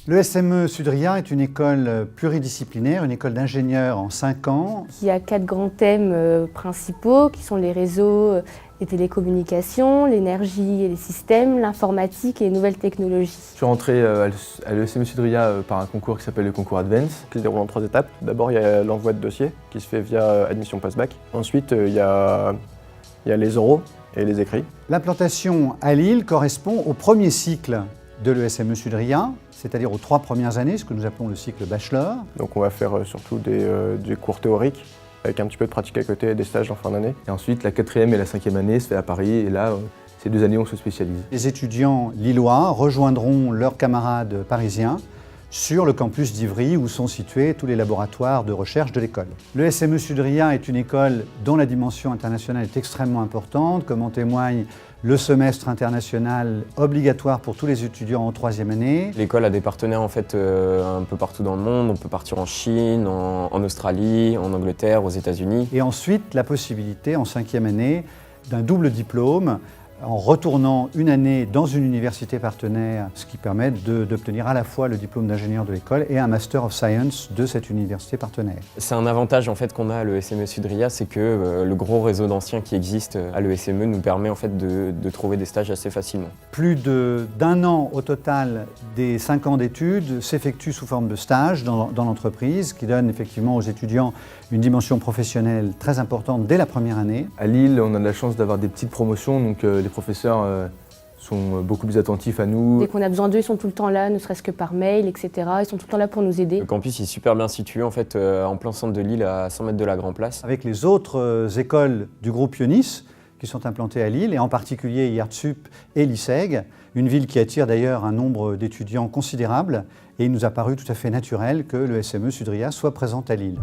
Le SME Sudria est une école pluridisciplinaire, une école d'ingénieurs en 5 ans. Il y a 4 grands thèmes principaux qui sont les réseaux, les télécommunications, l'énergie et les systèmes, l'informatique et les nouvelles technologies. Je suis rentré à l'ESME Sudria par un concours qui s'appelle le concours Advance, qui se déroule en 3 étapes. D'abord, il y a l'envoi de dossier qui se fait via admission post-bac. Ensuite, il y a les oraux et les écrits. L'implantation à Lille correspond au premier cycle de l'ESME Sudria, c'est-à-dire aux 3 premières années, ce que nous appelons le cycle bachelor. Donc on va faire surtout des cours théoriques, avec un petit peu de pratique à côté et des stages en fin d'année. Et ensuite, la 4e et la 5e année se fait à Paris, et là, ces 2 années, on se spécialise. Les étudiants lillois rejoindront leurs camarades parisiens sur le campus d'Ivry, où sont situés tous les laboratoires de recherche de l'école. Le SME Sudria est une école dont la dimension internationale est extrêmement importante, comme en témoigne le semestre international obligatoire pour tous les étudiants en 3e année. L'école a des partenaires en fait un peu partout dans le monde. On peut partir en Chine, en Australie, en Angleterre, aux États-Unis. Et ensuite, la possibilité en 5e année d'un double diplôme en retournant une année dans une université partenaire, ce qui permet d'obtenir à la fois le diplôme d'ingénieur de l'école et un Master of Science de cette université partenaire. C'est un avantage en fait qu'on a à l'ESME Sudria, c'est que le gros réseau d'anciens qui existe à l'ESME nous permet en fait de trouver des stages assez facilement. Plus d'un an au total des 5 ans d'études s'effectue sous forme de stage dans l'entreprise, qui donne effectivement aux étudiants une dimension professionnelle très importante dès la première année. À Lille, on a de la chance d'avoir des petites promotions, donc les professeurs sont beaucoup plus attentifs à nous. Dès qu'on a besoin d'eux, ils sont tout le temps là, ne serait-ce que par mail, etc. Ils sont tout le temps là pour nous aider. Le campus est super bien situé en fait en plein centre de Lille, à 100 mètres de la Grand Place. Avec les autres écoles du groupe Ionis qui sont implantées à Lille, et en particulier IARTSUP et l'ISEG, une ville qui attire d'ailleurs un nombre d'étudiants considérable, et il nous a paru tout à fait naturel que le SME Sudria soit présent à Lille.